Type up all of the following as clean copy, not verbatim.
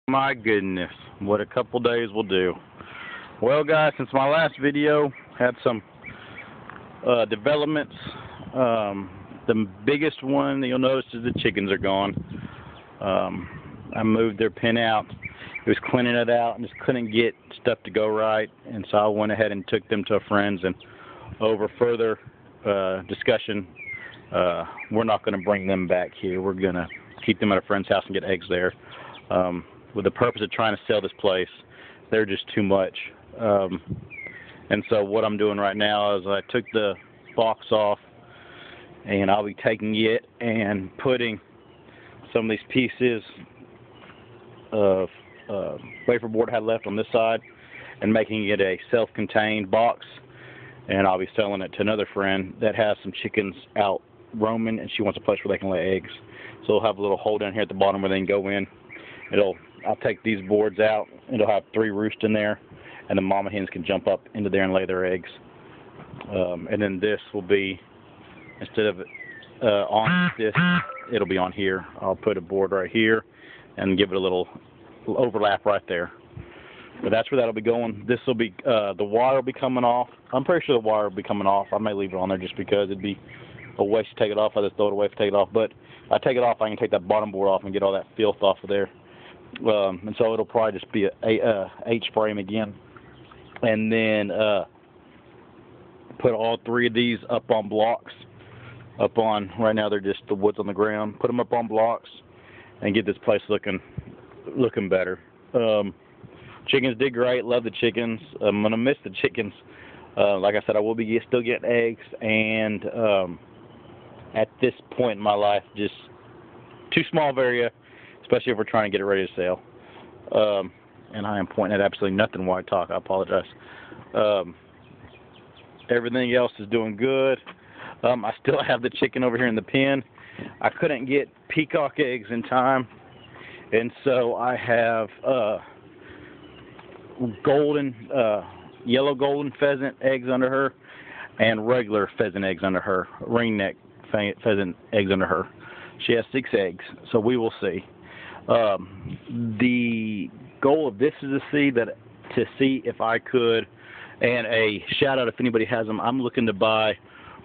My goodness, what a couple days will do. Well, guys, since my last video, had some developments. The biggest one that you'll notice is the chickens are gone. I moved their pen out. It was cleaning it out and just couldn't get stuff to go right, and so I went ahead and took them to a friend's. And over further discussion, we're not going to bring them back here. We're going to keep them at a friend's house and get eggs there. With the purpose of trying to sell this place. They're just too much. And so what I'm doing right now is I took the box off, and I'll be taking it and putting some of these pieces of wafer board I had left on this side and making it a self-contained box. And I'll be selling it to another friend that has some chickens out roaming, and she wants a place where they can lay eggs. So we'll have a little hole down here at the bottom where they can go in. I'll take these boards out. It'll have 3 roosts in there, and the mama hens can jump up into there and lay their eggs. And then this will be, instead of on this, it'll be on here. I'll put a board right here and give it a little overlap right there. But that's where that'll be going. This will be, the wire will be coming off. I'm pretty sure the wire will be coming off. I may leave it on there just because it'd be a waste to take it off. I just throw it away if I take it off. But if I take it off, I can take that bottom board off and get all that filth off of there. And so it'll probably just be a H-frame again. And then put all 3 of these up on blocks. Right now they're just the woods on the ground. Put them up on blocks and get this place looking better. Chickens did great. Love the chickens. I'm going to miss the chickens. Like I said, I will be still getting eggs. And at this point in my life, just too small of area, especially if we're trying to get it ready to sell. And I am pointing at absolutely nothing while I talk. I apologize. Everything else is doing good. I still have the chicken over here in the pen. I couldn't get peacock eggs in time, and so I have yellow golden pheasant eggs under her and regular pheasant eggs under her, ringneck pheasant eggs under her. She has 6 eggs, so we will see. The goal of this is to see if I could, and a shout out if anybody has them. I'm looking to buy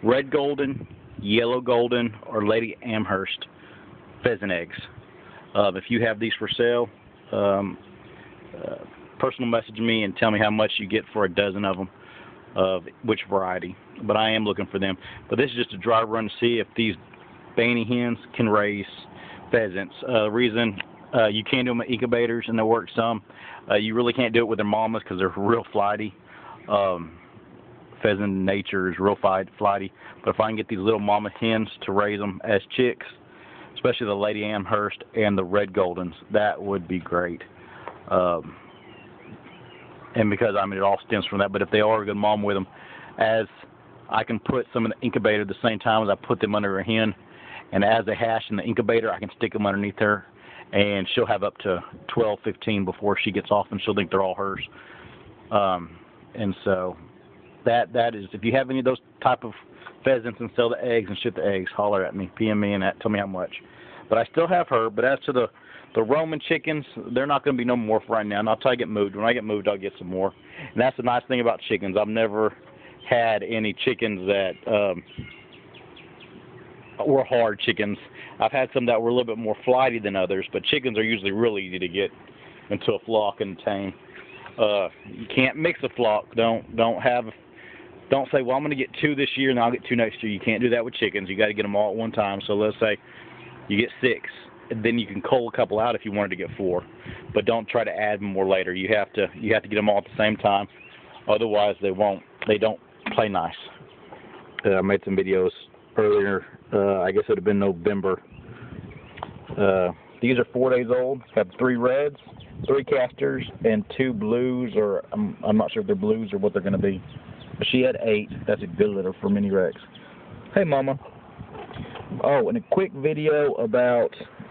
red golden, yellow golden, or Lady Amherst pheasant eggs. If you have these for sale, personal message me and tell me how much you get for a dozen of them, of which variety. But I am looking for them. But this is just a dry run to see if these Baney hens can raise pheasants. The reason you can do them at incubators and they work some. You really can't do it with their mamas because they're real flighty. Pheasant nature is real flighty. But if I can get these little mama hens to raise them as chicks, especially the Lady Amherst and the red goldens, that would be great. And because it all stems from that. But if they are a good mom with them, as I can put some in the incubator at the same time as I put them under a hen, and as they hatch in the incubator, I can stick them underneath her, and she'll have up to 12, 15 before she gets off, and she'll think they're all hers. And so that is, if you have any of those type of pheasants and sell the eggs and ship the eggs, holler at me, PM me, and tell me how much. But I still have her. But as to the Roman chickens, they're not going to be no more for right now. And I'll try to get moved. When I get moved, I'll get some more. And that's the nice thing about chickens. I've never had any chickens that were hard chickens. I've had some that were a little bit more flighty than others, but chickens are usually really easy to get into a flock and tame. You can't mix a flock. Don't say, well, I'm going to get 2 this year and I'll get 2 next year. You can't do that with chickens. You got to get them all at one time. So let's say you get 6, and then you can cull a couple out if you wanted to get 4, but don't try to add more later. You have to get them all at the same time. Otherwise, they don't play nice. I made some videos earlier. I guess it would have been November. These are 4 days old. Got 3 reds, 3 casters, and 2 blues, or I'm not sure if they're blues or what they're going to be. But she had 8. That's a good litter for mini Rex. Hey, Mama. Oh, and a quick video about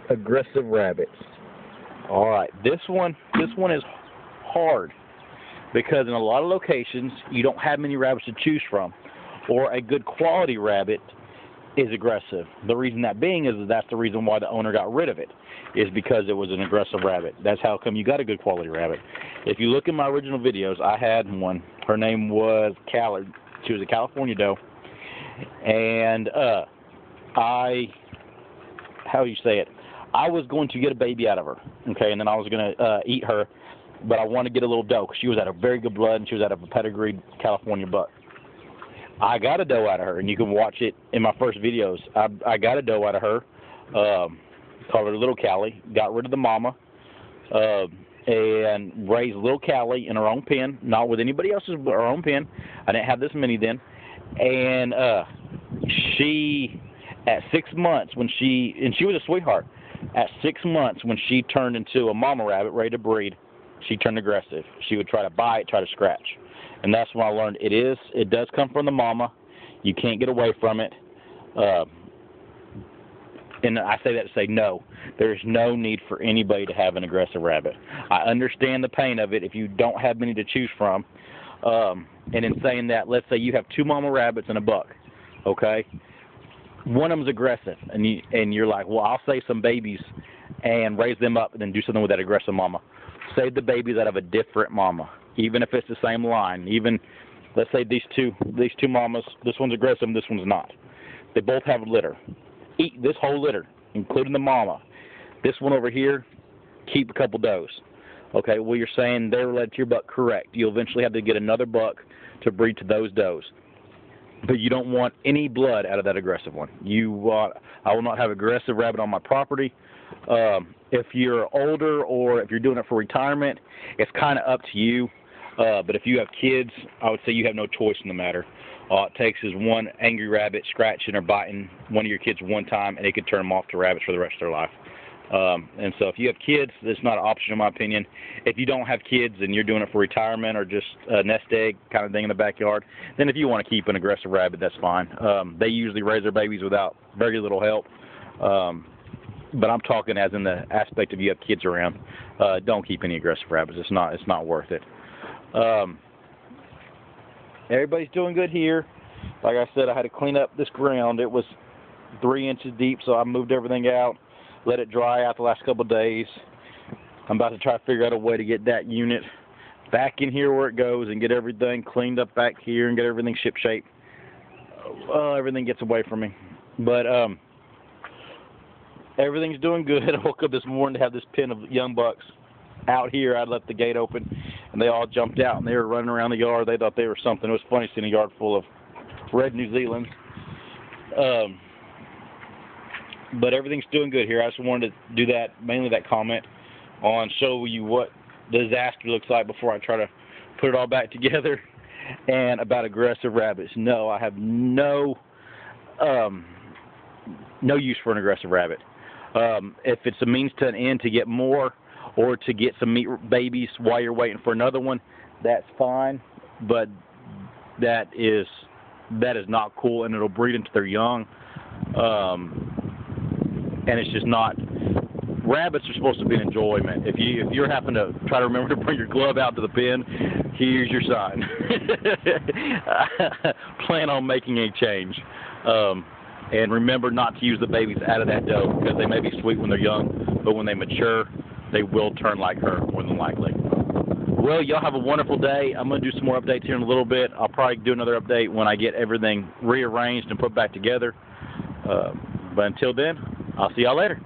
aggressive rabbits. All right, this one is hard because in a lot of locations you don't have many rabbits to choose from, or a good quality rabbit is aggressive. The reason that being is that's the reason why the owner got rid of it, is because it was an aggressive rabbit. That's how come you got a good quality rabbit. If you look in my original videos, I had one. Her name was Callie. She was a California doe, and how do you say it? I was going to get a baby out of her, okay, and then I was going to eat her, but I wanted to get a little doe because she was out of very good blood and she was out of a pedigreed California buck. I got a doe out of her, and you can watch it in my first videos. I got a doe out of her, called her Little Callie, got rid of the mama, and raised Little Callie in her own pen, not with anybody else's, but her own pen. I didn't have this many then. And she, at 6 months, and she was a sweetheart, at 6 months when she turned into a mama rabbit ready to breed, she turned aggressive. She would try to bite, try to scratch. And that's when I learned it does come from the mama. You can't get away from it. And I say that to say no. There's no need for anybody to have an aggressive rabbit. I understand the pain of it if you don't have many to choose from. And in saying that, let's say you have 2 mama rabbits and a buck, okay? One of them's aggressive, and you're like, well, I'll save some babies and raise them up and then do something with that aggressive mama. Save the babies out of a different mama, even if it's the same line. Even, let's say these two mamas, this one's aggressive and this one's not. They both have a litter. Eat this whole litter, including the mama. This one over here, keep a couple does. Okay, well, you're saying they're related to your buck, correct. You'll eventually have to get another buck to breed to those does. But you don't want any blood out of that aggressive one. I will not have aggressive rabbit on my property. If you're older or if you're doing it for retirement, it's kind of up to you. But if you have kids, I would say you have no choice in the matter. All it takes is one angry rabbit scratching or biting one of your kids one time, and it could turn them off to rabbits for the rest of their life. And so if you have kids, it's not an option in my opinion. If you don't have kids and you're doing it for retirement or just a nest egg kind of thing in the backyard, then if you want to keep an aggressive rabbit, that's fine. They usually raise their babies without very little help. But I'm talking as in the aspect of you have kids around. Don't keep any aggressive rabbits. It's not worth it. Everybody's doing good here. Like I said, I had to clean up this ground. It was 3 inches deep, so I moved everything out, let it dry out the last couple of days. I'm about to try to figure out a way to get that unit back in here where it goes and get everything cleaned up back here and get everything ship-shape. Everything gets away from me. But everything's doing good. I woke up this morning to have this pen of young bucks out here. I left the gate open, and they all jumped out, and they were running around the yard. They thought they were something. It was funny seeing a yard full of red New Zealands. But everything's doing good here. I just wanted to do that, mainly that comment on show you what disaster looks like before I try to put it all back together. And about aggressive rabbits. No, I have no use for an aggressive rabbit. If it's a means to an end to get more or to get some meat babies while you're waiting for another one, that's fine. But that is not cool, and it'll breed into their young. And it's just not. Rabbits are supposed to be an enjoyment. If you're having to try to remember to bring your glove out to the pen, here's your sign. Plan on making a change. And remember not to use the babies out of that doe because they may be sweet when they're young, but when they mature, they will turn like her more than likely. Well, y'all have a wonderful day. I'm going to do some more updates here in a little bit. I'll probably do another update when I get everything rearranged and put back together. But until then, I'll see y'all later.